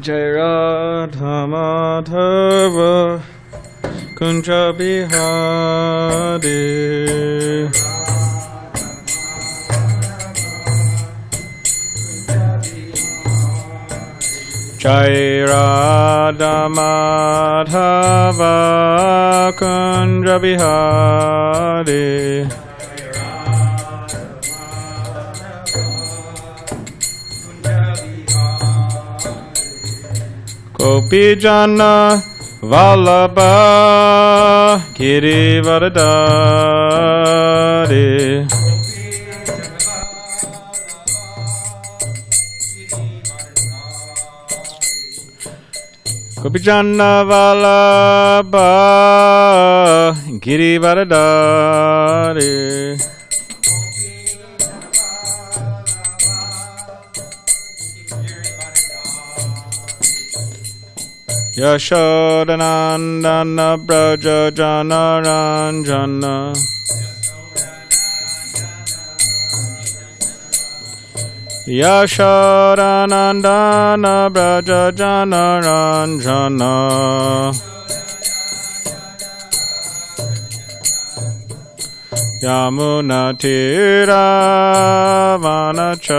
Jai Radha Madhava Kunja Bihari Jai Radha Madhava Kunja Bihari Gopi Jana Vallabha Girivardhari Gopi Jana Vallabha Girivardhari Yashodanandana Braja Jana Ranjana Yashodanandana Braja Jana Ranjana Yamuna Tira Vanachari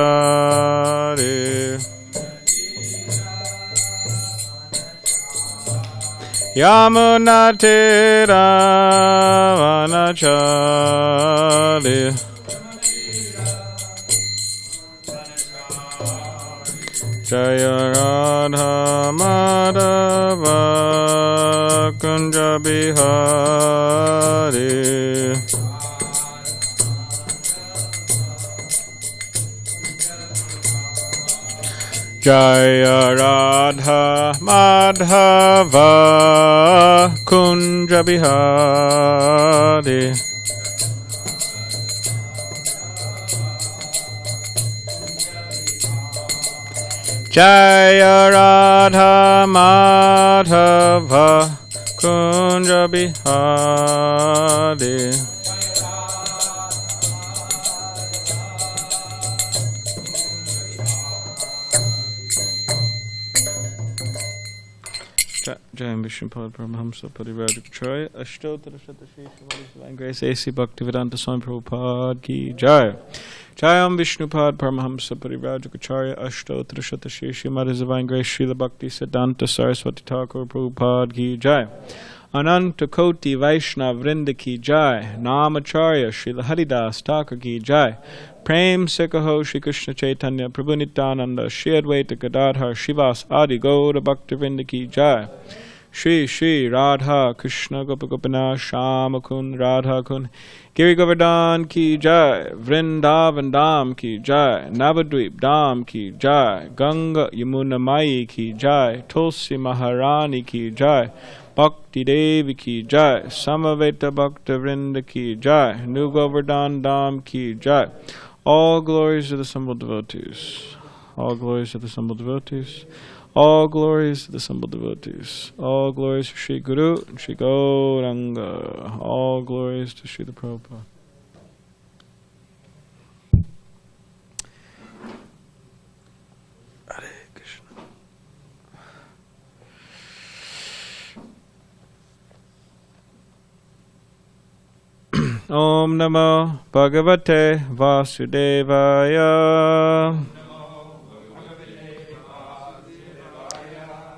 Yamuna Tira Vanachari Jaya Radha Madhava Kunja Bihari Jaya Radha Madhava Kunja Bihari Jaya Radha Madhava Kunja Bihari Jai Vishnupad Paramahamsa Parivrajacharya Ashtotara Shatashesh Divine Grace A.C. Bhaktivedanta Swami Prabhupada Ki Jai Jayam Vishnupad Paramahamsa Parivrajacharya Ashtotara Shatashesh Divine Grace Srila Bhakti Siddhanta Saraswati Thakur Prabhupada Ki Jai Ananta Koti Vaishnav Vrinda Ki Jai Namacharya Srila Haridas Thakur Ki Jai Prem Sekaho Shri Krishna Chaitanya Prabhu Nityananda Shri Advaita Gadadhar Shivas Adi Gaura Bhakti Vrinda Ki Jai Shri Shri Radha Krishna Gopagopana Shamakun Radha Kun Giri Govardhan Ki Jai Vrindavan Dham Ki Jai Navadvip Dham Ki Jai Ganga Yamuna Mai Ki Jai Tulsi Maharani Ki Jai Bhakti Devi Ki Jai Samaveta Bhakta Vrinda Ki Jai Nu Govardhan Dham Ki Jai All glories to the assembled devotees. All glories to the assembled devotees. All glories to the assembled devotees. All glories to Sri Guru and Sri Gauranga. All glories to Sri Prabhupada. Hare Krishna. Om Namo Bhagavate Vasudevaya.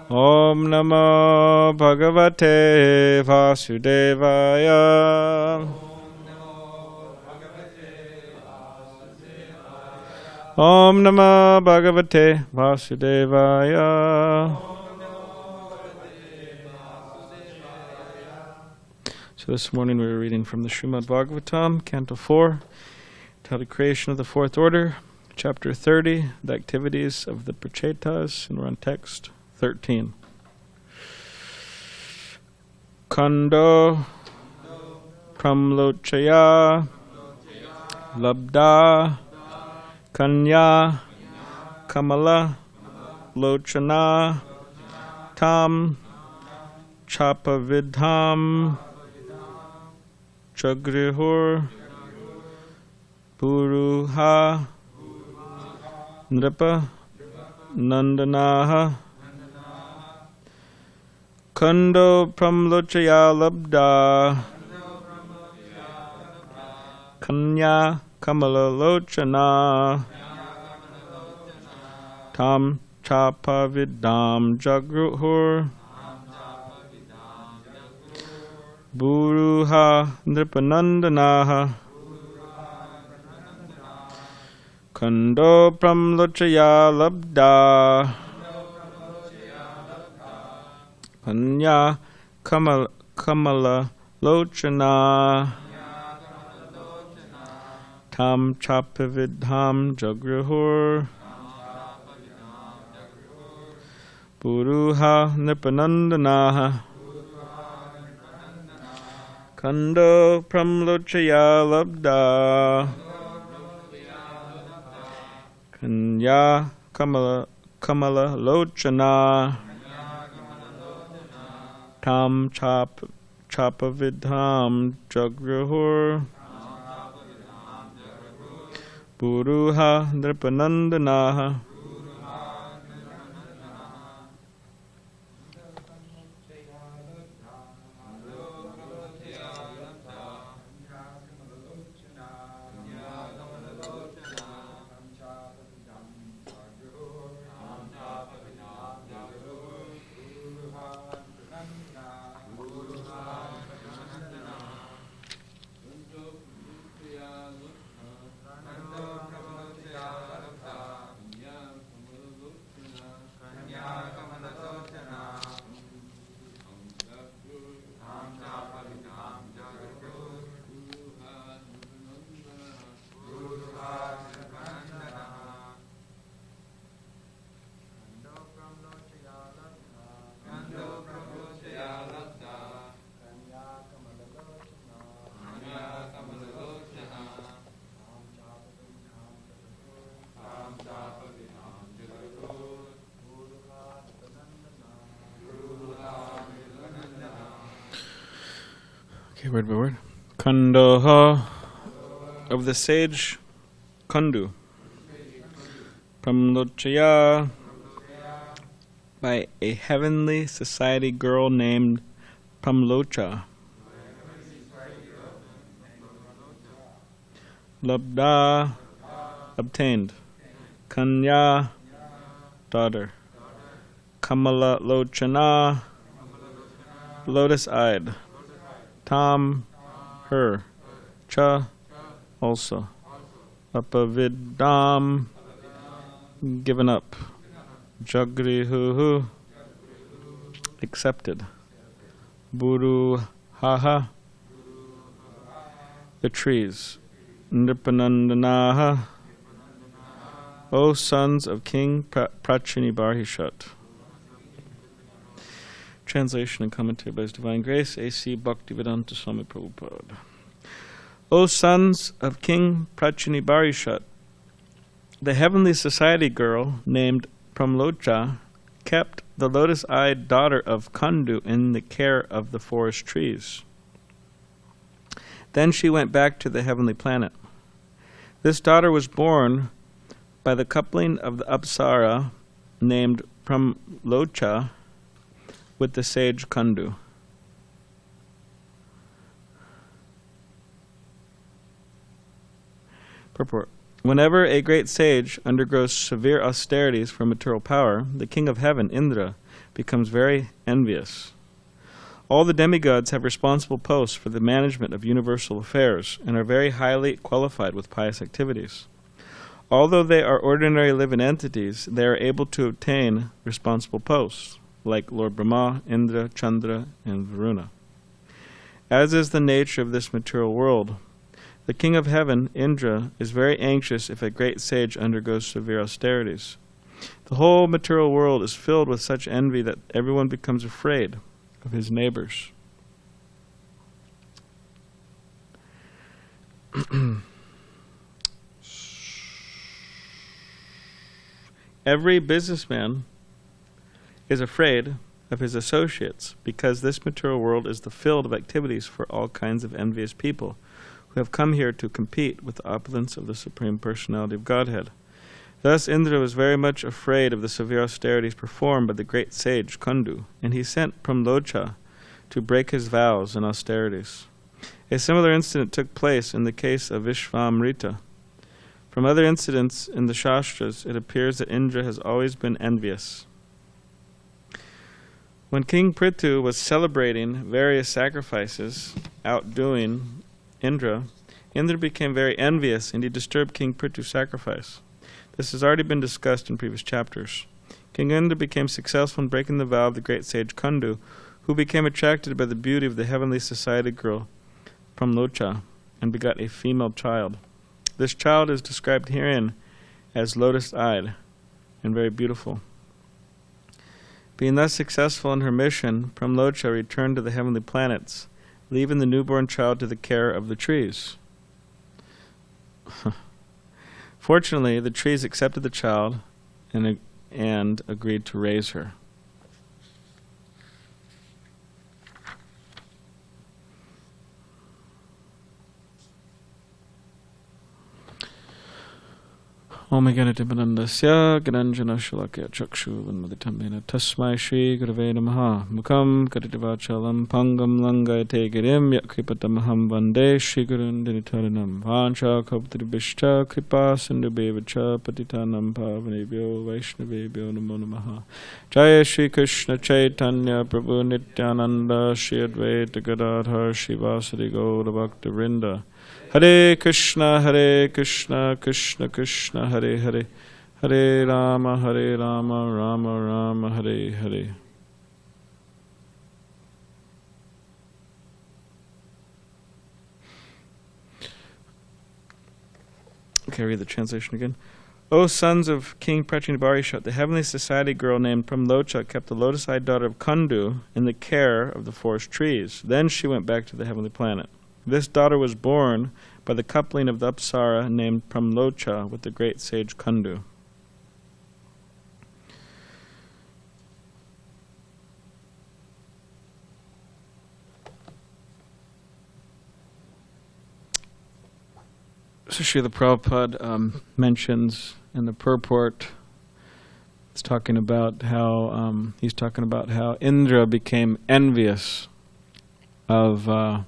Om Namo Bhagavate Vasudevaya. Om Namo Bhagavate Vasudevaya. So this morning we were reading from the Srimad Bhagavatam, Canto 4, titled Creation of the Fourth Order, Chapter 30, the activities of the Prachetas, and we're on text 13. Kando Pramlochaya Labda Kanya Kamala Lochana Tam Chapavidham Chagrihur Puruha Nripa Nandanaha Kando pramlochaya labda Kanya kamala lochana Tam chapa vidam jagruhur Buruha nripanandanaha Kando pramlochaya labda Kanya kamala lochana Tam chapavidham jagruhur Puruha nipanandanaha Kando pramlochaya labda Kanya kamala lochana Tam chapavidham jagruhur Puruha nripanandanaha Okay, word by word. Kandoha of the sage Kundu. Pramlochaya by a heavenly society girl named Pramlocha. Labda obtained. Kanya daughter. Kamala Lochana lotus-eyed. Tam, her. Cha, also. Apavidam, given up. Jagrihuhu, accepted. Buru, haha, the trees. Nripanandanaha, O sons of King Prachinibarhishat. Translation and commentary by His Divine Grace, A.C. Bhaktivedanta Swami Prabhupada. O sons of King Prachinibarhishat, the heavenly society girl named Pramlocha kept the lotus-eyed daughter of Kundu in the care of the forest trees. Then she went back to the heavenly planet. This daughter was born by the coupling of the Apsara named Pramlocha with the sage Kundu. Purport. Whenever a great sage undergoes severe austerities for material power, the king of heaven, Indra, becomes very envious. All the demigods have responsible posts for the management of universal affairs and are very highly qualified with pious activities. Although they are ordinary living entities, they are able to obtain responsible posts, like Lord Brahma, Indra, Chandra, and Varuna. As is the nature of this material world, the king of heaven, Indra, is very anxious if a great sage undergoes severe austerities. The whole material world is filled with such envy that everyone becomes afraid of his neighbors. Every businessman is afraid of his associates because this material world is the field of activities for all kinds of envious people who have come here to compete with the opulence of the Supreme Personality of Godhead. Thus Indra was very much afraid of the severe austerities performed by the great sage Kundu, and he sent Pramlocha to break his vows and austerities. A similar incident took place in the case of Vishvamrita. From other incidents in the Shastras, it appears that Indra has always been envious. When King Prithu was celebrating various sacrifices, outdoing Indra, Indra became very envious and he disturbed King Prithu's sacrifice. This has already been discussed in previous chapters. King Indra became successful in breaking the vow of the great sage Kundu, who became attracted by the beauty of the heavenly society girl Pramlocha and begot a female child. This child is described herein as lotus-eyed and very beautiful. Being thus successful in her mission, Pramlocha returned to the heavenly planets, leaving the newborn child to the care of the trees. Fortunately, the trees accepted the child and agreed to raise her. Om Ganatipanandasya Gananjana Shalakya Chakshu Vanmaditamena Tasmai Shri Gurave Namaha Mukam Kaditivachalam Pangam Langayate Girim Yakripatamaham Vande Shri Gurun Dinitaranam Vancha Kaptribishta Kripa Sindhubevacha Patitanam Pavanebhyo Vaishnavebhyo Namo Namaha Jaya Shri Krishna Chaitanya Prabhu Nityananda Shri Advaita Gadadhar Shri Vasadi Gaura Bhakta Vrinda Hare Krishna, Krishna Krishna, Hare Hare, Hare Rama, Rama Rama, Hare Hare. Okay, read the translation again. O sons of King Prachinabharishat, the heavenly society girl named Pramlocha kept the lotus-eyed daughter of Kundu in the care of the forest trees. Then she went back to the heavenly planet. This daughter was born by the coupling of the Apsara named Pramlocha with the great sage Kundu. So Srila Prabhupada mentions in the purport, he's talking about how Indra became envious of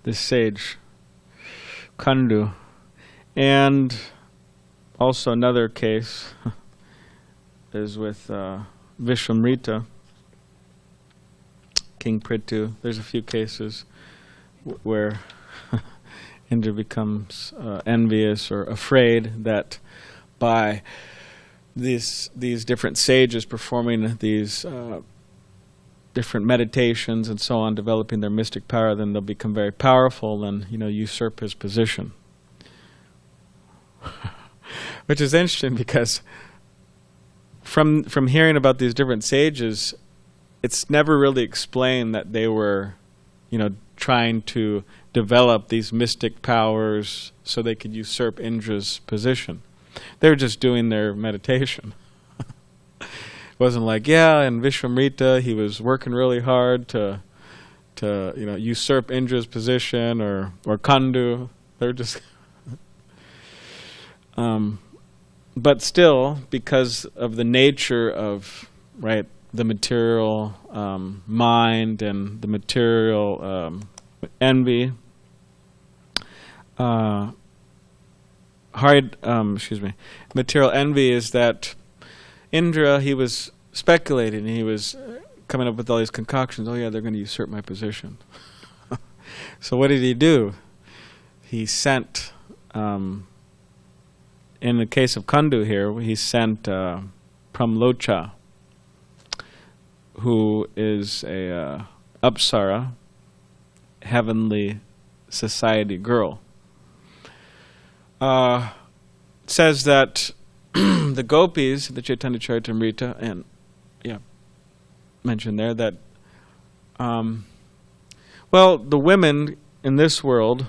this sage Kundu, and also another case is with Vishvamrita, King Prithu. There's a few cases where Indra becomes envious or afraid that by these different sages performing these different meditations and so on, developing their mystic power, then they'll become very powerful and usurp his position. Which is interesting because from hearing about these different sages, it's never really explained that they were trying to develop these mystic powers so they could usurp Indra's position. They were just doing their meditation. It wasn't like, and Vishvamrita, he was working really hard to usurp Indra's position or Kundu. They're just but still, because of the nature of the material mind and the material envy, material envy is that Indra, he was speculating, he was coming up with all these concoctions. Oh yeah, they're going to usurp my position. So what did he do? He sent, in the case of Kundu here, he sent Pramlocha, who is a Apsara, heavenly society girl. It says that the gopis, the Chaitanya Charitamrita, and mentioned there that the women in this world,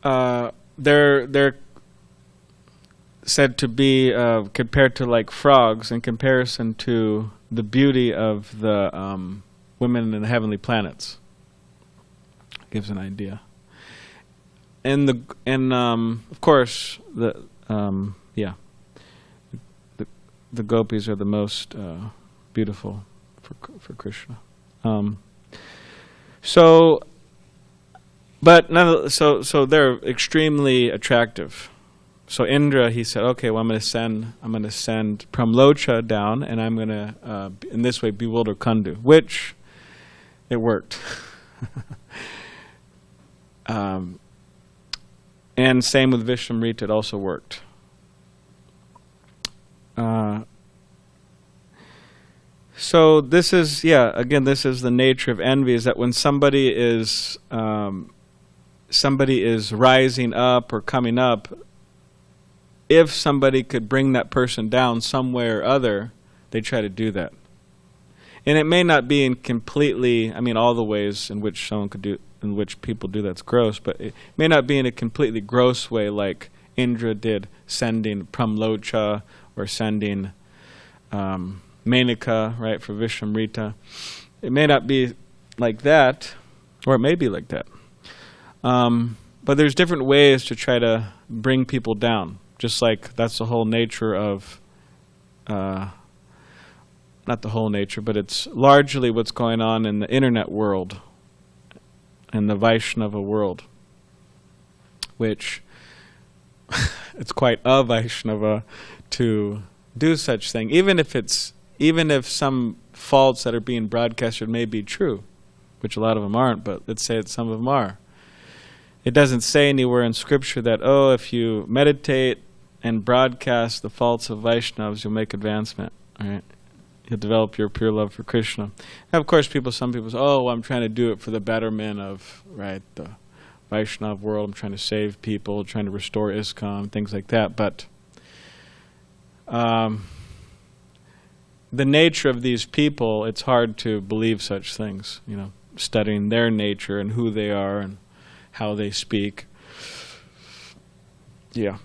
they're said to be compared to like frogs in comparison to the beauty of the women in the heavenly planets. Gives an idea. And of course the gopis are the most beautiful for Krishna. So they're extremely attractive. So Indra, he said, okay, well, I'm going to send Pramlocha down, and I'm going to in this way bewilder Kundu, which it worked. And same with Vishwamrita, it also worked. So this is, again, this is the nature of envy, is that when somebody is rising up or coming up, if somebody could bring that person down some way or other, they try to do that. And it may not be in completely, all the ways in which someone could do, in which people do that's gross, but it may not be in a completely gross way like Indra did, sending Pramlocha or sending Menaka, right, for Vishwamrita. It may not be like that, or it may be like that. But there's different ways to try to bring people down, just like that's the whole nature of, not the whole nature, but it's largely what's going on in the internet world and the Vaishnava world, which it's quite a Vaishnava to do such thing, even if some faults that are being broadcasted may be true, which a lot of them aren't, but let's say that some of them are. It doesn't say anywhere in scripture that, if you meditate and broadcast the faults of Vaishnavas, you'll make advancement, right? You'll develop your pure love for Krishna. Now, of course, some people say, I'm trying to do it for the betterment of, right, the Vaishnav world. I'm trying to save people, trying to restore ISKCON, things like that. But the nature of these people, it's hard to believe such things, studying their nature and who they are and how they speak. Yeah.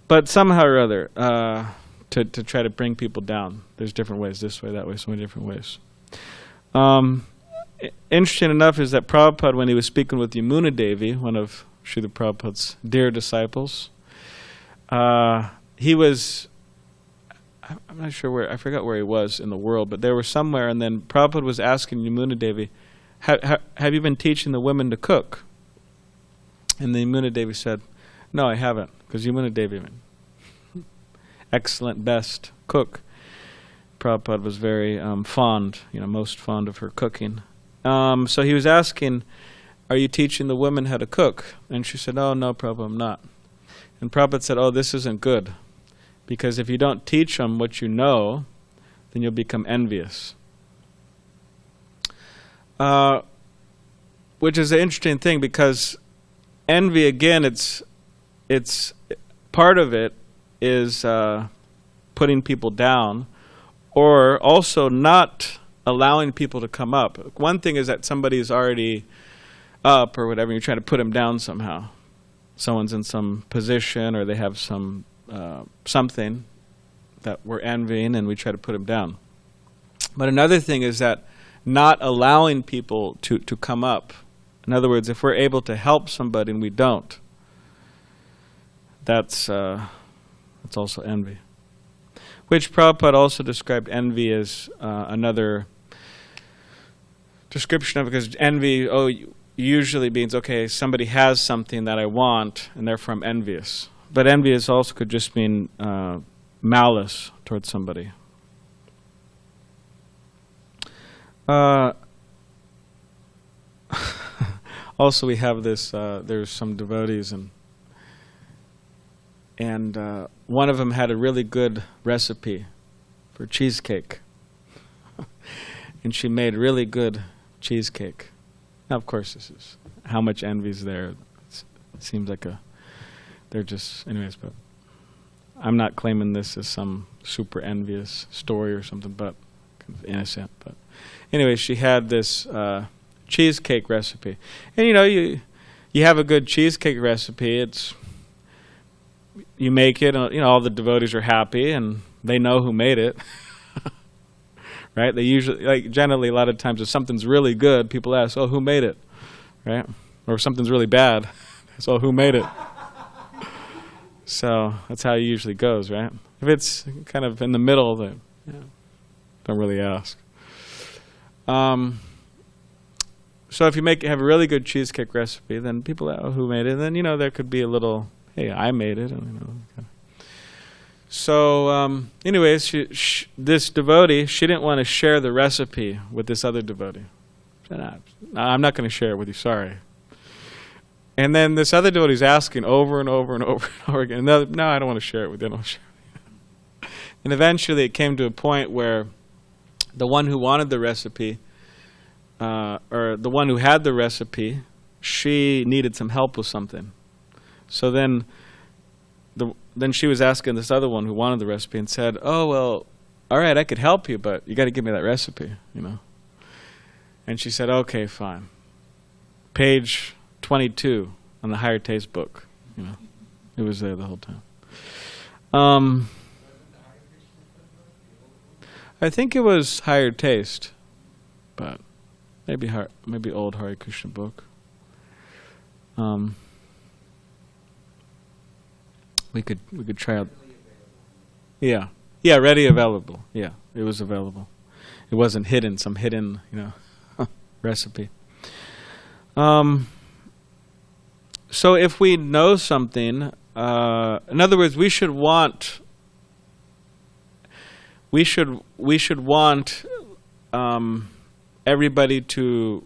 But somehow or other, to try to bring people down, there's different ways, this way, that way, so many different ways. Interesting enough is that Prabhupada, when he was speaking with Yamuna Devi, one of Srila Prabhupada's dear disciples, he was, I'm not sure where, I forgot where he was in the world, but they were somewhere, and then Prabhupada was asking Yamuna Devi, have you been teaching the women to cook? And the Yamuna Devi said, no, I haven't, because Yamuna Devi, excellent, best cook. Prabhupada was very fond, most fond of her cooking. So he was asking, are you teaching the women how to cook? And she said, oh, no, Prabhupada, I'm not. And Prabhupada said, this isn't good, because if you don't teach them what you know, then you'll become envious. Which is an interesting thing, because envy, again, it's part of it is putting people down, or also not allowing people to come up. One thing is that somebody's already up or whatever, and you're trying to put them down somehow. Someone's in some position, or they have some something that we're envying, and we try to put them down. But another thing is that not allowing people to come up. In other words, if we're able to help somebody and we don't, that's also envy. Which Prabhupada also described envy as another description of it, because envy usually means, okay, somebody has something that I want, and therefore I'm envious. But envious also could just mean malice towards somebody. Also, we have this, there's some devotees, and one of them had a really good recipe for cheesecake. And she made really good cheesecake. Now, of course, this is how much envy's there. It seems like they're just, anyways, but I'm not claiming this as some super envious story or something, but kind of innocent. But anyway, she had this cheesecake recipe. And you have a good cheesecake recipe, you make it, all the devotees are happy, and they know who made it. Right? They usually, generally, a lot of times if something's really good, people ask, who made it? Right? Or if something's really bad, so who made it? So that's how it usually goes, right? If it's kind of in the middle, then don't really ask. So if you have a really good cheesecake recipe, then people who made it, then there could be a little, hey, I made it. So anyways, this devotee, she didn't want to share the recipe with this other devotee. She said, "No, I'm not going to share it with you, sorry." And then this other devotee is asking over and over and over and over again. No, I don't want to share it with you. I don't want to share it with you. And eventually it came to a point where the one who wanted the recipe, or the one who had the recipe, she needed some help with something. So then she was asking this other one who wanted the recipe and said, "Oh, well, all right, I could help you, but you got to give me that recipe, And she said, "Okay, fine. Page 22 on the Higher Taste book." It was there the whole time. I think it was Higher Taste, but maybe old Hare Krishna book. We could try out. Yeah, ready, available. Yeah, it was available. It wasn't hidden, some hidden, recipe. So if we know something, in other words, we should want everybody to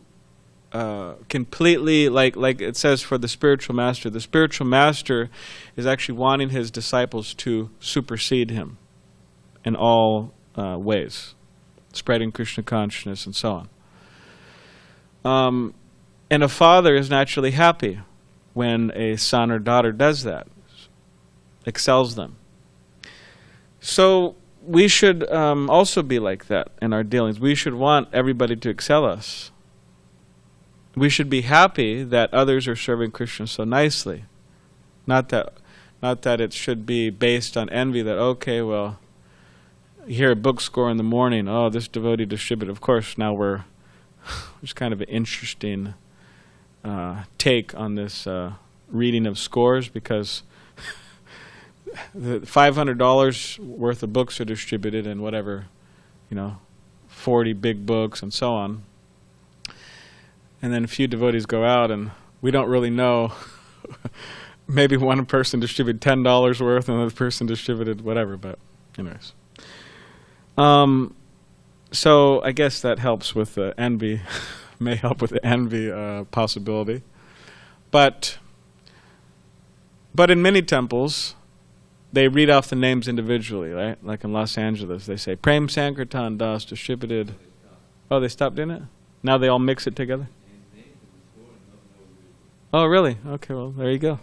completely, like it says for the spiritual master. The spiritual master is actually wanting his disciples to supersede him in all ways, spreading Krishna consciousness and so on. And a father is naturally happy when a son or daughter does that, excels them. So we should also be like that in our dealings. We should want everybody to excel us. We should be happy that others are serving Krishna so nicely. Not that it should be based on envy that, okay, well, you hear a book score in the morning, oh, this devotee distributed. Of course, now there's kind of an interesting take on this reading of scores, because the $500 worth of books are distributed and whatever, 40 big books and so on. And then a few devotees go out and we don't really know. Maybe one person distributed $10 worth and another person distributed whatever, but anyways. So I guess that helps with the envy, may help with the envy possibility. But in many temples, they read off the names individually, right? Like in Los Angeles, they say, Prem Sankirtan Das distributed. Oh, they stopped doing it? Now they all mix it together? Oh, really? Okay, well, there you go.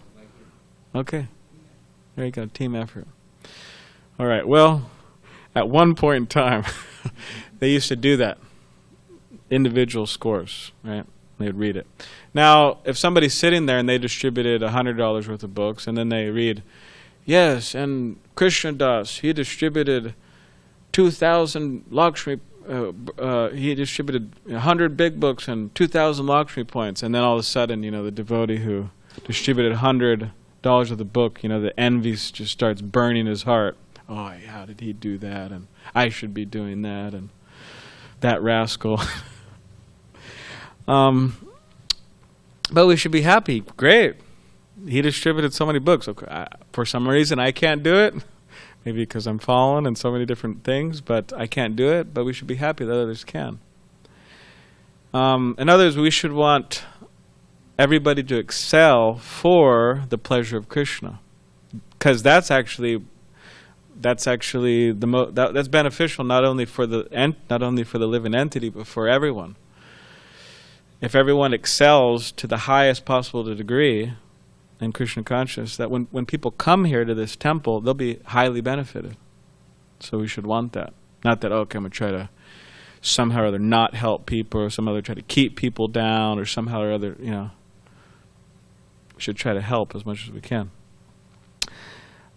Okay. There you go, team effort. All right, well, at one point in time, they used to do that. Individual scores, right? They would read it. Now, if somebody's sitting there and they distributed $100 worth of books, and then they read, yes, and Krishna Das, he distributed 2,000 Lakshmi, he distributed 100 big books and 2,000 Lakshmi points, and then all of a sudden, the devotee who distributed $100 of the book, the envy just starts burning his heart. Oh, how did he do that? And I should be doing that, and that rascal. But we should be happy. Great. He distributed so many books. Okay, for some reason, I can't do it. Maybe because I'm fallen and so many different things, but I can't do it. But we should be happy that others can. In others, we should want everybody to excel for the pleasure of Krishna, because that's actually that's beneficial not only for the living entity, but for everyone. If everyone excels to the highest possible degree in Krishna consciousness, that when people come here to this temple, they'll be highly benefited. So we should want that. Not that, okay, I'm going to try to somehow or other not help people, or somehow or other try to keep people down, or somehow or other, we should try to help as much as we can.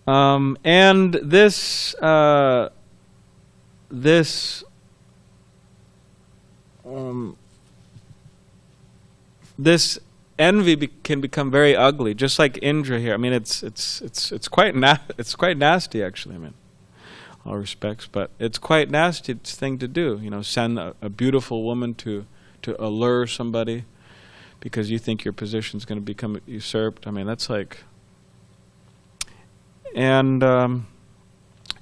And this envy can become very ugly, just like Indra here. I mean, it's quite nasty, actually. I mean, all respects, but it's quite nasty thing to do. You know, send a beautiful woman to allure somebody because you think your position is going to become usurped. I mean, that's like, and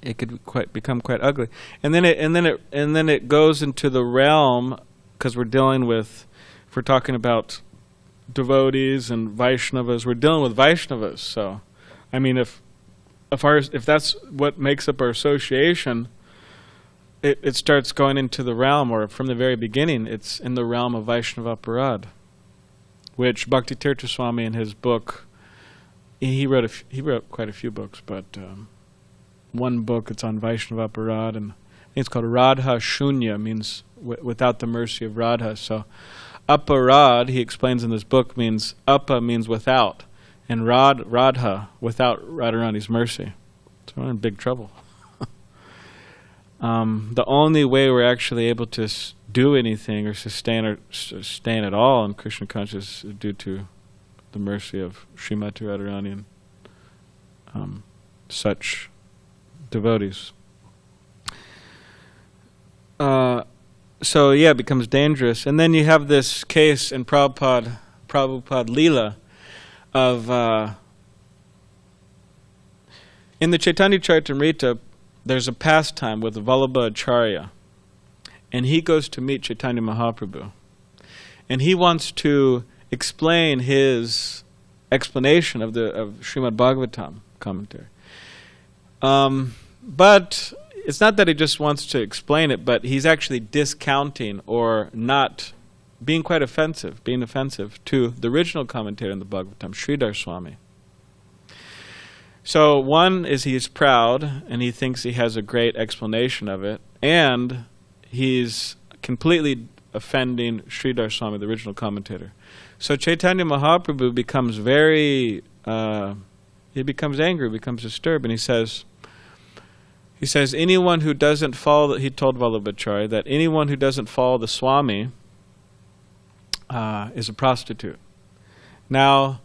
it could become quite ugly. And then it goes into the realm, because we're dealing with, if we're talking about devotees and Vaishnavas, we're dealing with Vaishnavas. So, I mean, if that's what makes up our association, it starts going into the realm, or from the very beginning, it's in the realm of Vaishnava Aparad, which Bhakti Tirtha Swami in his book, he wrote quite a few books, but one book, it's on Vaishnava Aparad, and I think it's called Radha Shunya, means without the mercy of Radha. So Aparad, he explains in this book, means Apa means without, and Radha, without Radharani's mercy. So we're in big trouble. The only way we're actually able to do anything or sustain at all in Krishna consciousness is due to the mercy of Srimati Radharani and such devotees. So yeah, it becomes dangerous. And then you have this case in Prabhupada Leela of in the Chaitanya Charitamrita, there's a pastime with Vallabha Acharya, and he goes to meet Chaitanya Mahaprabhu, and he wants to explain his explanation of Srimad Bhagavatam commentary. But it's not that he just wants to explain it, but he's actually discounting or not being offensive to the original commentary on the Bhagavatam, Sridhar Swami. So one is he's proud and he thinks he has a great explanation of it, and he's completely offending Sridhar Swami, the original commentator. So Chaitanya Mahaprabhu becomes he becomes angry, becomes disturbed, and he says, anyone who doesn't follow, he told Vallabhacharya that anyone who doesn't follow the Swami is a prostitute. Now,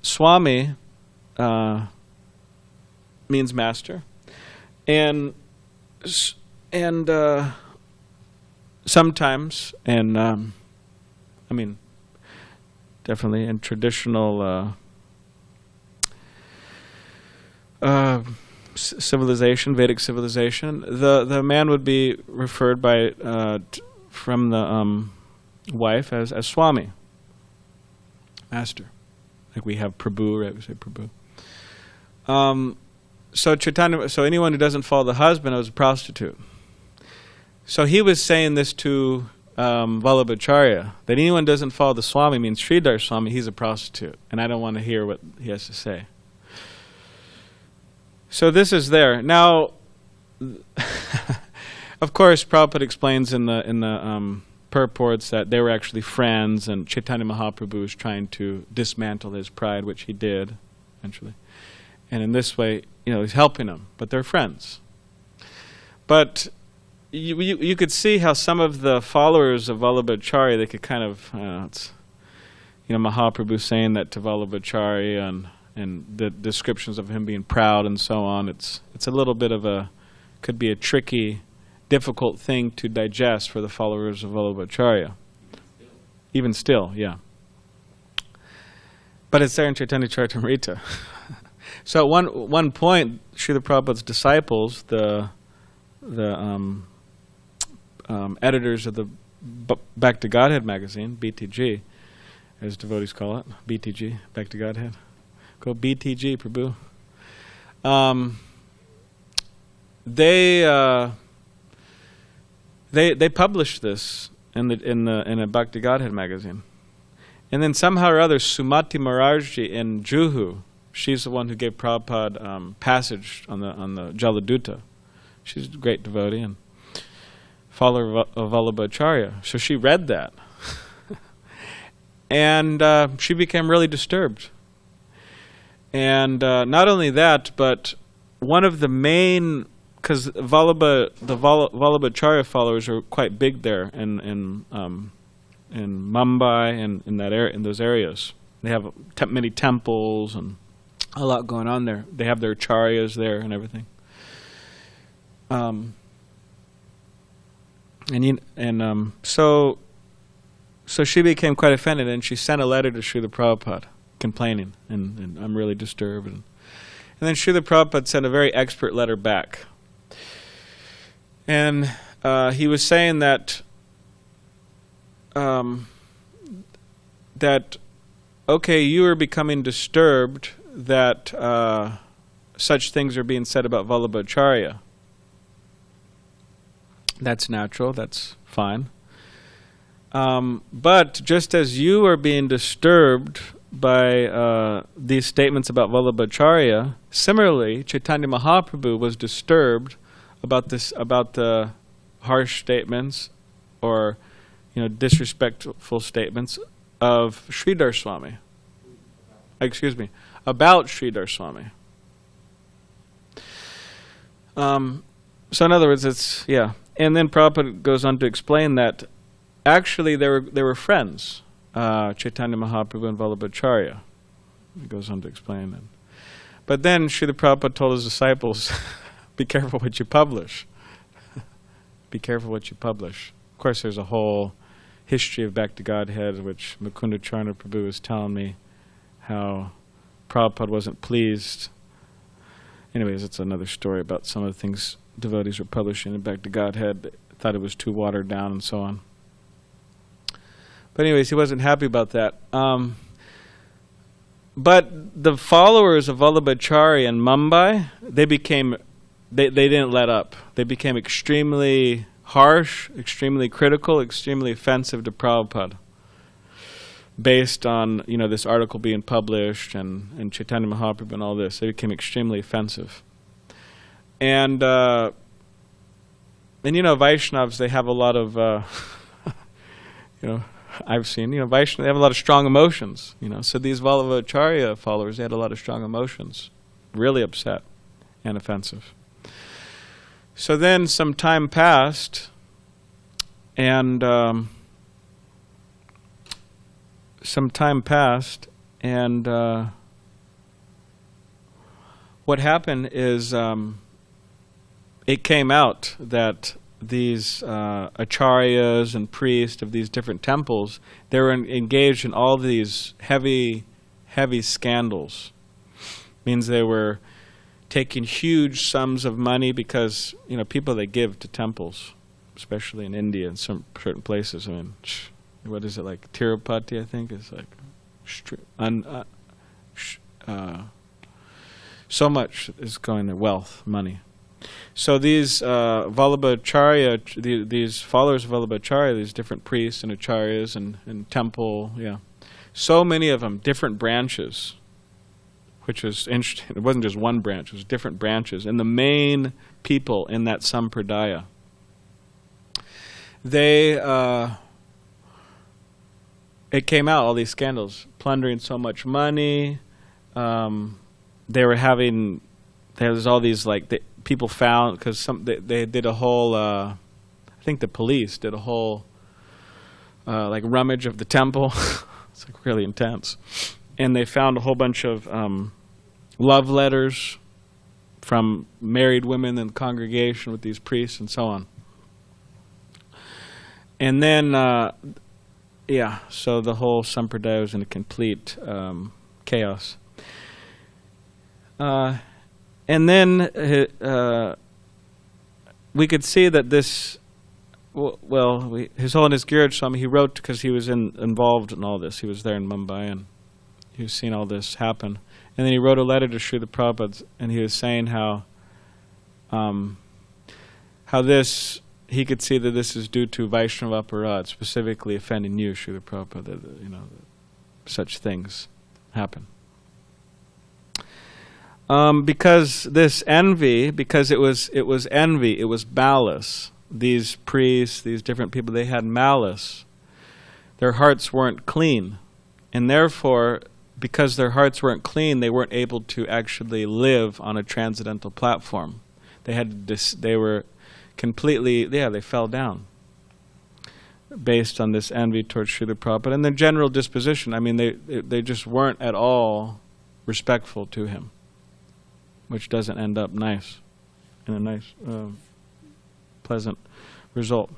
Swami means master, and sometimes, and I mean, definitely in traditional civilization, Vedic civilization, the man would be referred by from the wife as Swami, master. Like we have Prabhu, right? We say Prabhu. So anyone who doesn't follow the husband is a prostitute. So he was saying this to Vallabhacharya, that anyone who doesn't follow the Swami, means Sridhar Swami, he's a prostitute, and I don't want to hear what he has to say. So this is there. Now, of course, Prabhupada explains in the purports that they were actually friends, and Chaitanya Mahaprabhu was trying to dismantle his pride, which he did, eventually. And in this way, he's helping him, but they're friends. But you could see how some of the followers of Vallabhacharya, they could kind of, Mahaprabhu saying that to Vallabhacharya, and the descriptions of him being proud and so on. It's a little bit of could be a tricky, difficult thing to digest for the followers of Vallabhacharya. Even still, yeah. But it's there in Chaitanya Charitamrita. So at one point, Srila Prabhupada's disciples, the editors of the Back to Godhead magazine, BTG, as devotees call it, BTG, Back to Godhead. Go BTG, Prabhu. They published this in a Bhakti Godhead magazine, and then somehow or other Sumati Maharajji in Juhu, she's the one who gave Prabhupada passage on the Jaladuta. She's a great devotee and follower of Vallabhacharya. So she read that, and she became really disturbed. And not only that, but one of the main, because the Vallabhacharya followers are quite big there in Mumbai and in that area, in those areas. They have many temples and a lot going on there. They have their acharyas there and everything. So she became quite offended, and she sent a letter to Srila Prabhupada complaining, and I'm really disturbed. And then Srila Prabhupada sent a very expert letter back. And he was saying that okay, you are becoming disturbed that such things are being said about Vallabhacharya. That's natural, that's fine. But just as you are being disturbed by these statements about Vallabhacharya, similarly, Chaitanya Mahaprabhu was disturbed about the harsh statements or disrespectful statements of Sridhar Swami. About Sridhar Swami. So in other words, and then Prabhupada goes on to explain that actually they were friends, Chaitanya Mahaprabhu and Vallabhacharya. He goes on to explain that. But then Srila Prabhupada told his disciples, be careful what you publish. Be careful what you publish. Of course, there's a whole history of Bhakti Godhead, which Mukunda Charna Prabhu was telling me how Prabhupada wasn't pleased. Anyways, it's another story about some of the things devotees were publishing in Bhakti Godhead. They thought it was too watered down and so on. But anyways, he wasn't happy about that. But the followers of Vallabhacharya in Mumbai, they didn't let up. They became extremely harsh, extremely critical, extremely offensive to Prabhupada, based on this article being published and Chaitanya Mahaprabhu and all this. They became extremely offensive. And Vaishnavas, they have a lot of I've seen Vaishnavas, they have a lot of strong emotions. So these Vallabhacharya followers, they had a lot of strong emotions, really upset and offensive. So then some time passed, and what happened is it came out that these acharyas and priests of these different temples, they were engaged in all these heavy scandals. Means they were taking huge sums of money because people, they give to temples, especially in India and some certain places. I mean, what is it, like Tirupati? I think is like so much is going there, wealth, money. So these Vallabhacharya, these followers of Vallabhacharya, these different priests and acharyas and temple, so many of them, different branches, which was interesting. It wasn't just one branch, it was different branches. And the main people in that sampradaya, it came out, all these scandals, plundering so much money. They were having, there's all these, people found, because they did a whole, I think the police did a whole, rummage of the temple. It's really intense. And they found a whole bunch of love letters from married women in the congregation with these priests and so on. And then, so the whole sampradaya was in a complete chaos. And then we could see that this, His Holiness Giraj Swami, he wrote, because he was involved in all this. He was there in Mumbai and he was seeing all this happen. And then he wrote a letter to Srila Prabhupada, and he was saying how this, he could see that this is due to Vaishnava aparad, specifically offending you, Srila Prabhupada, such things happen. Because this envy, because it was envy, it was malice. These priests, these different people, they had malice. Their hearts weren't clean. And therefore, because their hearts weren't clean, they weren't able to actually live on a transcendental platform. They were completely, they fell down. based on this envy towards Srila Prabhupada, and their general disposition. I mean, they just weren't at all respectful to him, which doesn't end up nice, in a nice, pleasant result.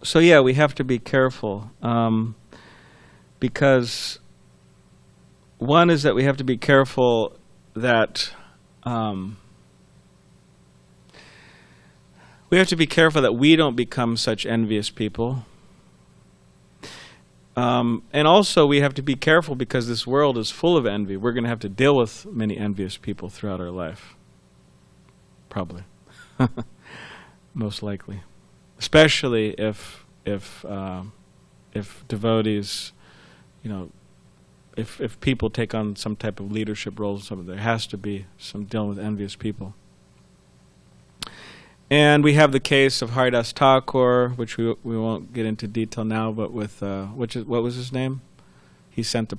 So yeah, we have to be careful, because one is that we have to be careful that we don't become such envious people. And also we have to be careful because this world is full of envy. We're going to have to deal with many envious people throughout our life. Probably. Most likely. Especially if devotees, if people take on some type of leadership roles, there has to be some dealing with envious people. And we have the case of Haridas Thakur, which we won't get into detail now, but with what was his name? He sent a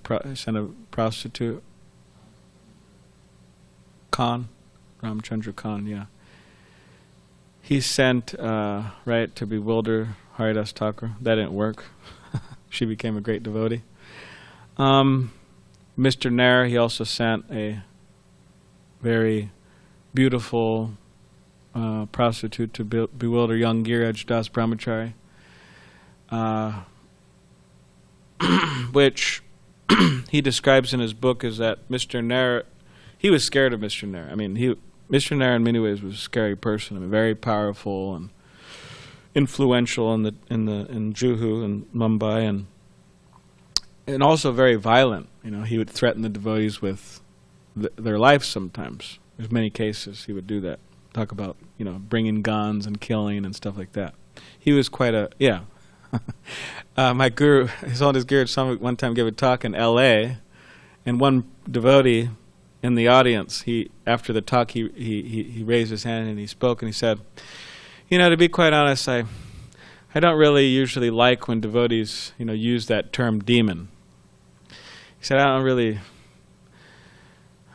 prostitute. Khan, Ramchandra Khan, yeah. He sent to bewilder Haridas Thakur. That didn't work. She became a great devotee. Mr. Nair, he also sent a very beautiful prostitute to bewilder young Giraj Das Brahmachari, which he describes in his book is that Mr. Nair, he was scared of Mr. Nair. I mean, Mr. Nair in many ways was a scary person. I mean, very powerful and influential in Juhu and Mumbai, and also very violent. He would threaten the devotees with their life sometimes. There's many cases he would do that. Talk about, bringing guns and killing and stuff like that. He was quite my guru, His Holiness Giraj Swami one time gave a talk in L.A., and one devotee in the audience, after the talk, he raised his hand and he spoke and he said, to be quite honest, I don't really usually like when devotees, use that term demon. He said, I don't really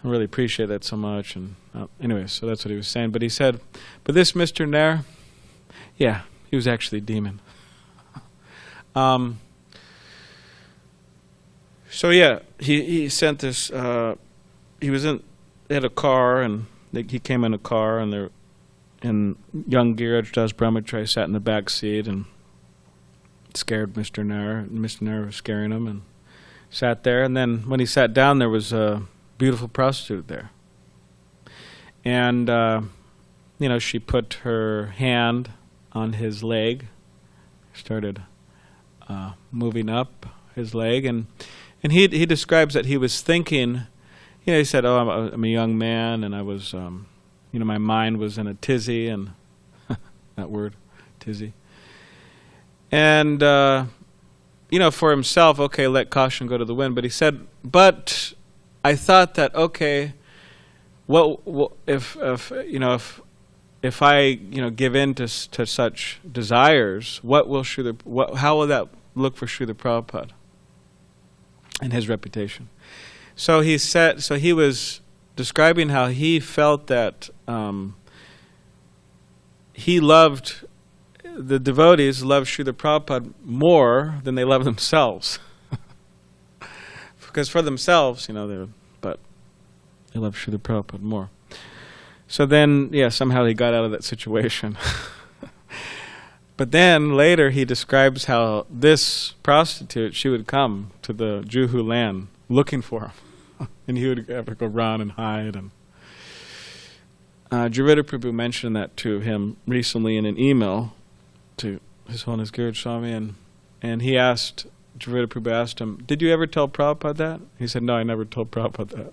appreciate that so much. And anyway, so that's what he was saying. But he said, but this Mr. Nair, yeah, he was actually a demon. So yeah, he sent this. He had a car, and he came in a car, and young Giraj Das Brahmachari sat in the back seat and scared Mr. Nair, and Mr. Nair was scaring him, and sat there. And then when he sat down, there was a beautiful prostitute there, and she put her hand on his leg, started moving up his leg, and he describes that he was thinking. He said, "Oh, I'm a young man, and I was, my mind was in a tizzy," and that word, tizzy. And for himself, okay, let caution go to the wind. But he said, but I thought that, okay, what if I give in to such desires, how will that look for Srila Prabhupada and his reputation? So he was describing how he felt that the devotees loved Srila Prabhupada more than they love themselves. Because for themselves, but they love Srila Prabhupada more. So then, somehow he got out of that situation. But then later he describes how this prostitute, she would come to the Juhu land looking for him. And he would have to go run and hide. And Javita Prabhu mentioned that to him recently in an email to His Holiness Giraj Swami, and Javita Prabhu asked him, did you ever tell Prabhupada that? He said, no, I never told Prabhupada that.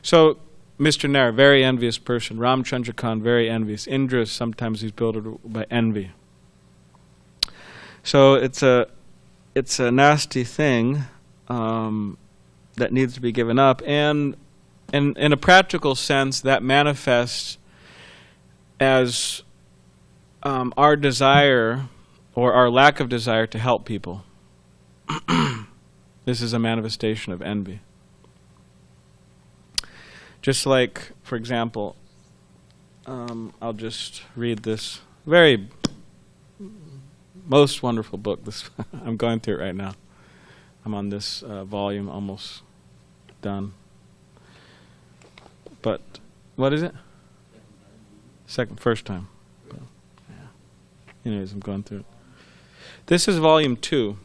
So Mr. Nair, very envious person. Ramchandra Khan, very envious. Indra, sometimes he's built by envy. So it's a nasty thing that needs to be given up, and in a practical sense, that manifests as our desire or our lack of desire to help people. This is a manifestation of envy. Just like, for example, I'll just read this most wonderful book. This I'm going through it right now. I'm on this volume, almost done. But what is it? First time. Yeah. Anyways, I'm going through it. This is volume 2.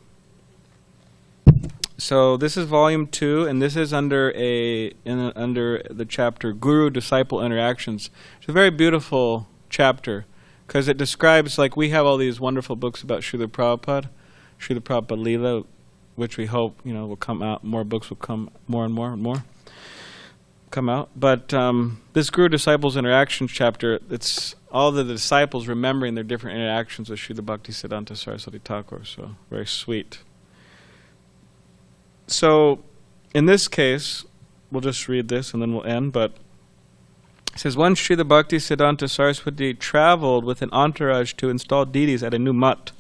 So this is volume 2, and this is under the chapter Guru Disciple Interactions. It's a very beautiful chapter because it describes, like, we have all these wonderful books about Srila Prabhupada Leela, which we hope will come out. More books will come, more and more come out. But this Guru Disciples Interactions chapter, it's all the disciples remembering their different interactions with Srila Bhaktisiddhanta Saraswati Thakur. So very sweet. So, in this case, we'll just read this and then we'll end, but it says, once Srila Bhaktisiddhanta Saraswati traveled with an entourage to install deities at a new mutt.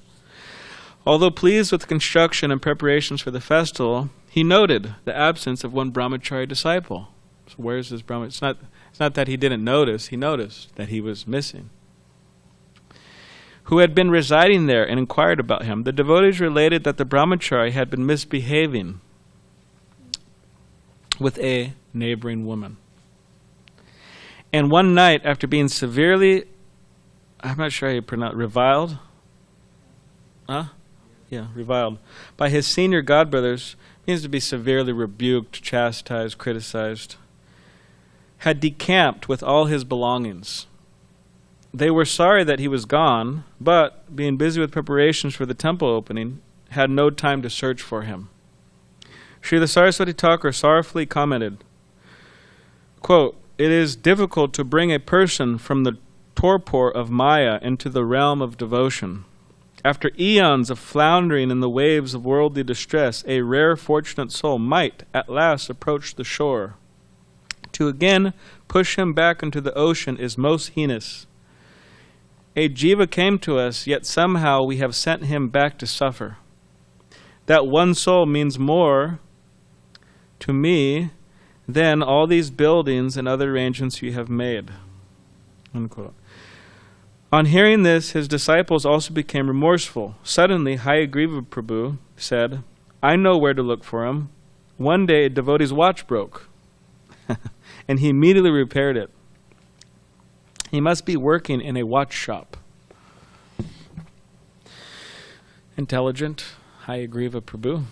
Although pleased with the construction and preparations for the festival, he noted the absence of one brahmachari disciple. So where's this brahmachari? It's not that he didn't notice, he noticed that he was missing. Who had been residing there and inquired about him. The devotees related that the brahmachari had been misbehaving with a neighboring woman. And one night, after being severely, I'm not sure how you pronounce, reviled? Reviled. By his senior godbrothers, means to be severely rebuked, chastised, criticized, had decamped with all his belongings. They were sorry that he was gone, but, being busy with preparations for the temple opening, had no time to search for him. Srila Saraswati Thakur sorrowfully commented, quote, it is difficult to bring a person from the torpor of Maya into the realm of devotion. After eons of floundering in the waves of worldly distress, a rare fortunate soul might at last approach the shore. To again push him back into the ocean is most heinous. A jiva came to us, yet somehow we have sent him back to suffer. That one soul means more to me than all these buildings and other arrangements you have made. Unquote. On hearing this, his disciples also became remorseful. Suddenly, Hayagriva Prabhu said, I know where to look for him. One day, a devotee's watch broke, and he immediately repaired it. He must be working in a watch shop. Intelligent, Hayagriva Prabhu.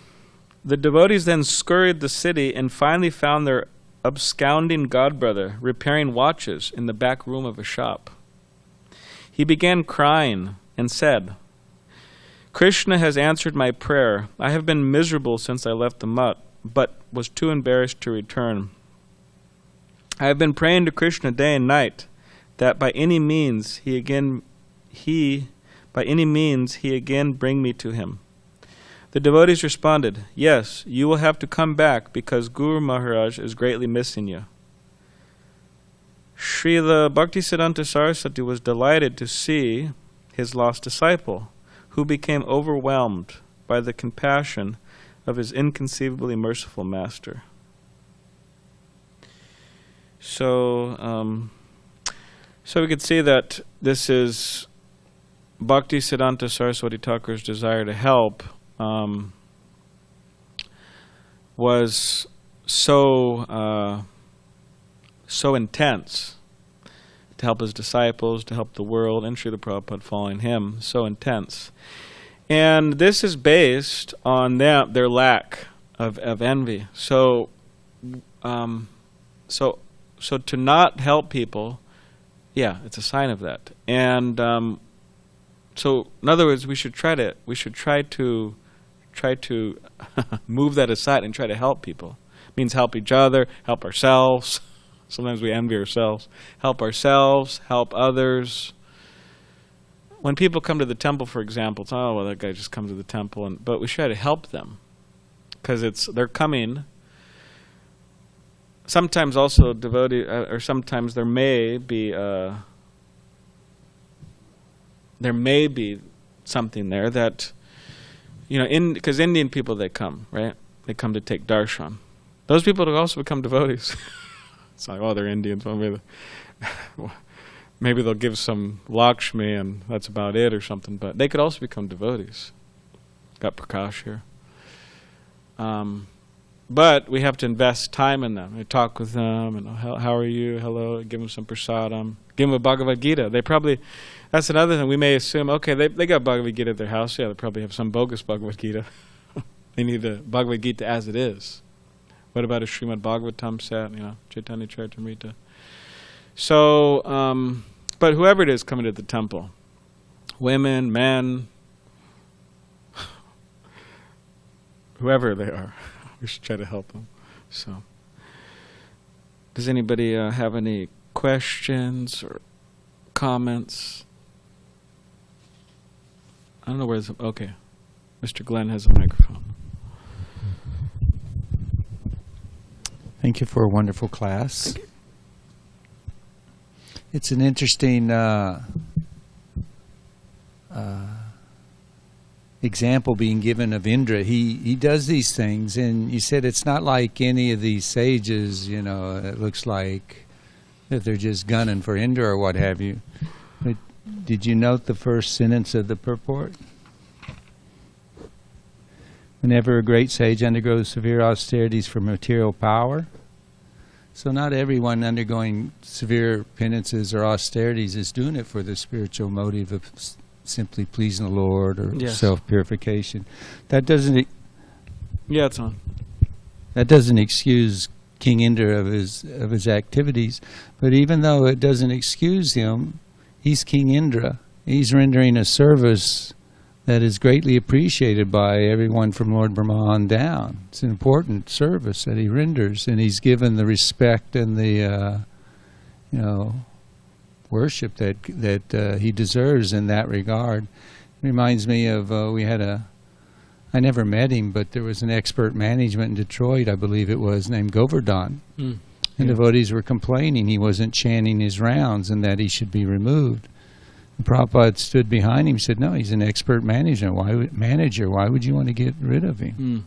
The devotees then scurried the city and finally found their absconding godbrother repairing watches in the back room of a shop. He began crying and said, Krishna has answered my prayer. I have been miserable since I left the mutt, but was too embarrassed to return. I have been praying to Krishna day and night that by any means he again bring me to him. The devotees responded, yes, you will have to come back because Guru Maharaj is greatly missing you. Srila Bhaktisiddhanta Saraswati was delighted to see his lost disciple, who became overwhelmed by the compassion of his inconceivably merciful master. So we could see that this is Bhaktisiddhanta Saraswati Thakur's desire to help was so intense, to help his disciples, to help the world, and Srila Prabhupada following him, so intense. And this is based on their lack of envy. So to not help people, yeah, it's a sign of that. And so, in other words, we should try to move that aside and try to help people. It means help each other, help ourselves. Sometimes we envy ourselves. Help ourselves, help others. When people come to the temple, for example, it's, oh, well, that guy just comes to the temple, but we try to help them because they're coming. Sometimes also or sometimes there may be something there that, because Indian people, they come, right? they come to take darshan. Those people will also become devotees. It's like, oh, they're Indians. Well, maybe they'll give some Lakshmi and that's about it or something. But they could also become devotees. Got Prakash here. But we have to invest time in them. We talk with them, and how are you? Hello. Give them some prasadam. Give them a Bhagavad Gita. They probably, that's another thing. We may assume, okay, they got Bhagavad Gita at their house. Yeah, they probably have some bogus Bhagavad Gita. They need a Bhagavad Gita as it is. What about a Srimad Bhagavatam set? Chaitanya Charitamrita. So, but whoever it is coming to the temple, women, men, whoever they are, we should try to help them. So, does anybody have any questions or comments? I don't know where's. Okay, Mr. Glenn has a microphone. Thank you for a wonderful class. It's an interesting example being given of Indra. He does these things, and you said it's not like any of these sages, it looks like that they're just gunning for Indra or what have you. But did you note the first sentence of the purport? Whenever a great sage undergoes severe austerities for material power. So not everyone undergoing severe penances or austerities is doing it for the spiritual motive of simply pleasing the Lord or self-purification. That doesn't. Yeah, it's on. That doesn't excuse King Indra of his activities, but even though it doesn't excuse him, he's King Indra. He's rendering a service that is greatly appreciated by everyone from Lord Brahma on down. It's an important service that he renders, and he's given the respect and the worship that he deserves in that regard. It reminds me of I never met him, but there was an expert management in Detroit, I believe it was, named Govardhan. And devotees were complaining he wasn't chanting his rounds and that he should be removed. And Prabhupada stood behind him and said, no, he's an expert manager. Why would you want to get rid of him?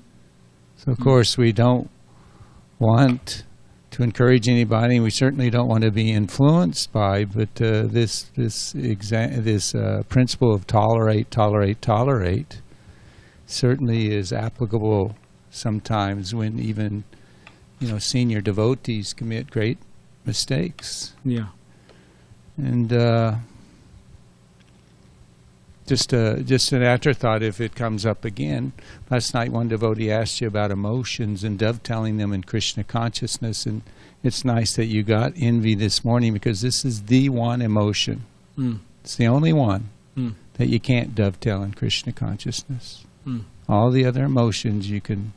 So, of course, we don't want to encourage anybody, and we certainly don't want to be influenced by, but this principle of tolerate certainly is applicable sometimes when even, senior devotees commit great mistakes. Yeah. And just an afterthought if it comes up again. Last night one devotee asked you about emotions and dovetailing them in Krishna consciousness, and it's nice that you got envy this morning because this is the one emotion. It's the only one that you can't dovetail in Krishna consciousness. All the other emotions you can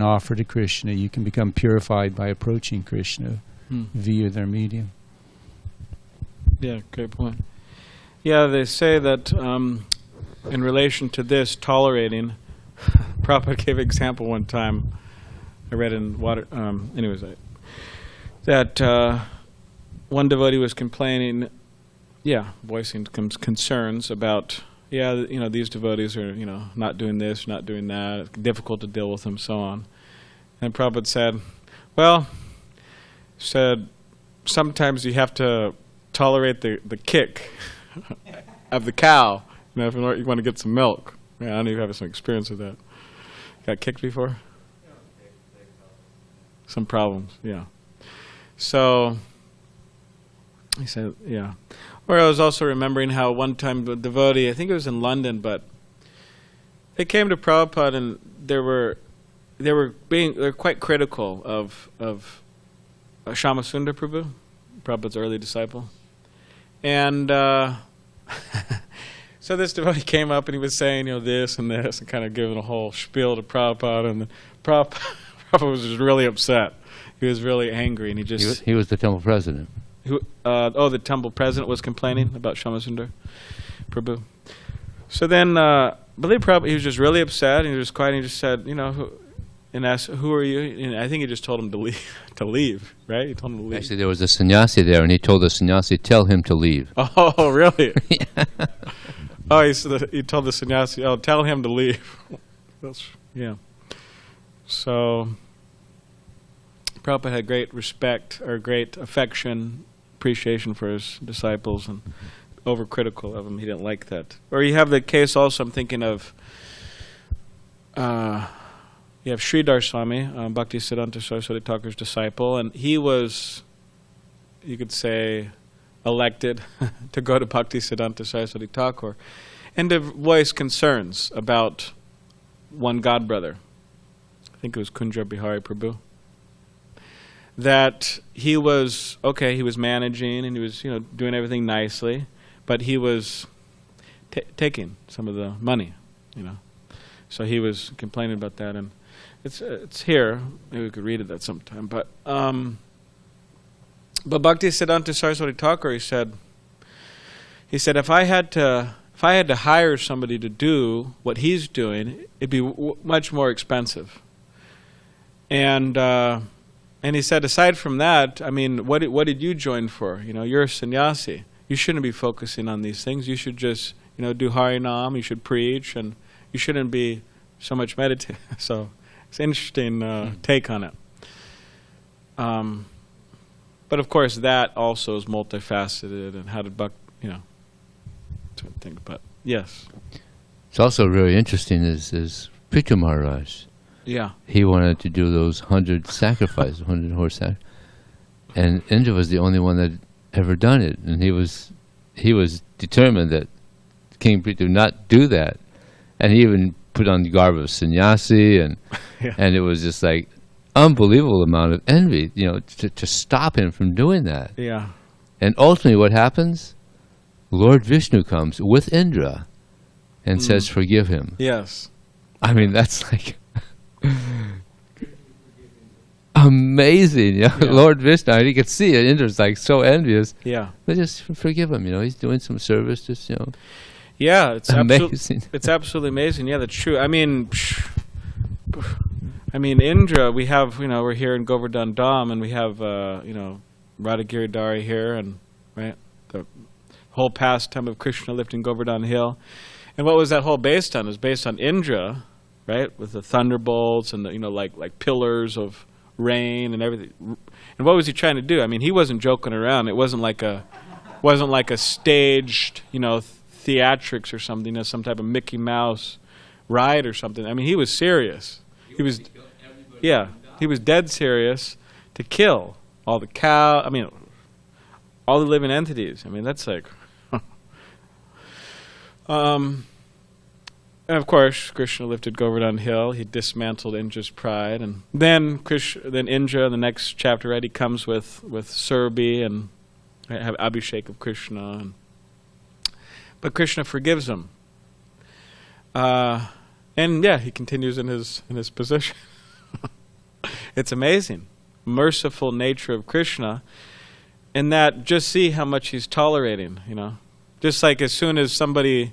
offer to Krishna. You can become purified by approaching Krishna via their medium. Yeah, great point. Yeah, they say that in relation to this, tolerating, Prabhupada gave an example one time, I read in that one devotee was complaining, voicing concerns about, these devotees are, not doing this, not doing that, it's difficult to deal with them, so on. And Prabhupada said, sometimes you have to tolerate the kick of the cow, if you want to get some milk. I don't even have some experience with that. Got kicked before? Some problems, yeah. So, he said, Or I was also remembering how one time the devotee, I think it was in London, but they came to Prabhupada and they were quite critical of Shyamasundar Prabhu, Prabhupada's early disciple. And so this devotee came up and he was saying, this and this, and kind of giving a whole spiel to Prabhupada, and Prabhupada was just really upset. He was really angry, and he was the temple president. The temple president was complaining about Shyamasundar Prabhu. So then, I believe Prabhupada, he was just really upset, and he was quiet, and he just said, and asked, who are you? And I think he just told him to leave, right? He told him to leave. Actually, there was a sannyasi there, and he told the sannyasi, tell him to leave. Oh, really? He told the sannyasi, tell him to leave. Yeah. So Prabhupada had great respect or great affection, appreciation for his disciples, and overcritical of them. He didn't like that. Or you have the case also, I'm thinking of, you have Sridhar Swami, Bhakti Siddhanta Saraswati Thakur's disciple, and he was, you could say, elected to go to Bhakti Siddhanta Saraswati Thakur and to voice concerns about one godbrother. I think it was Kunja Bihari Prabhu. That he was, okay, he was managing and he was, doing everything nicely, but he was taking some of the money, So he was complaining about that, and it's here. Maybe we could read it at some time. But Bhakti Siddhanta Saraswati Thakur, he said, if I had to hire somebody to do what he's doing, it'd be much more expensive. And he said, aside from that, I mean, what did you join for? You're a sannyasi. You shouldn't be focusing on these things. You should just, do Harinam. You should preach, and you shouldn't be so much meditating. So it's an interesting take on it. But of course, that also is multifaceted. And how did to think? But yes, it's also really interesting. Is Prithu Maharaj? Yeah, he wanted to do those 100 sacrifices, 100 horse sacrifices, and Indra was the only one that ever done it, and he was determined that King Prithu not do that, and he even put on the garb of sannyasi, and and it was just like unbelievable amount of envy, to stop him from doing that. Yeah, and ultimately, what happens? Lord Vishnu comes with Indra, and says, "Forgive him." Yes, I mean that's like. Amazing, yeah. Lord Vishnu, you can see it. Indra's like so envious. Yeah, but just forgive him. He's doing some service. Just Yeah, it's amazing. It's absolutely amazing. Yeah, that's true. I mean, Indra. We have we're here in Govardhan Dham, and we have Radha Giridhari here, and right the whole pastime of Krishna lifting Govardhan Hill. And what was that whole based on? It was based on Indra. Right, with the thunderbolts and the, like pillars of rain and everything. And what was he trying to do? I mean, he wasn't joking around. It wasn't like a staged, theatrics or something, some type of Mickey Mouse ride or something. I mean, he was serious. He was dead serious to kill all the cow. I mean, all the living entities. I mean, that's like. And of course, Krishna lifted Govardhan Hill. He dismantled Indra's pride, and then Indra, in the next chapter, right, he comes with Surabhi and have Abhishek of Krishna, but Krishna forgives him, and he continues in his position. It's amazing, merciful nature of Krishna, and that just see how much he's tolerating. Just like as soon as somebody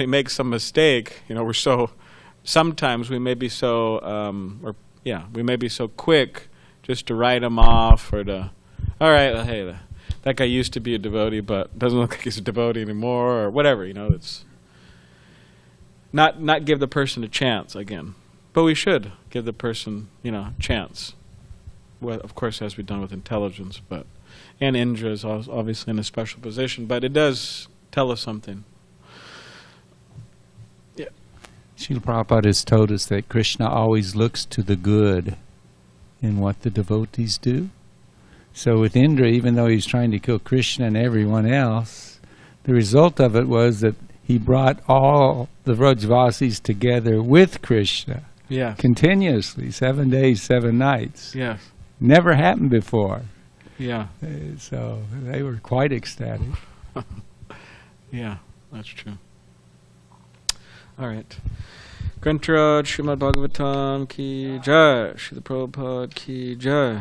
makes some mistake, sometimes we may be so, we may be so quick just to write him off or to, all right, well, hey, that guy used to be a devotee, but doesn't look like he's a devotee anymore, or whatever, it's not give the person a chance again. But we should give the person, a chance. Well, of course, it has to be done with intelligence, and Indra is obviously in a special position, but it does tell us something. Srila Prabhupada has told us that Krishna always looks to the good in what the devotees do. So with Indra, even though he's trying to kill Krishna and everyone else, the result of it was that he brought all the Vrajvasis together with Krishna. Yeah. Continuously, 7 days, 7 nights. Yes. Never happened before. Yeah. So they were quite ecstatic. Yeah, that's true. All right. Grantaraj Srimad Bhagavatam ki jai. Srila Prabhupada ki jai.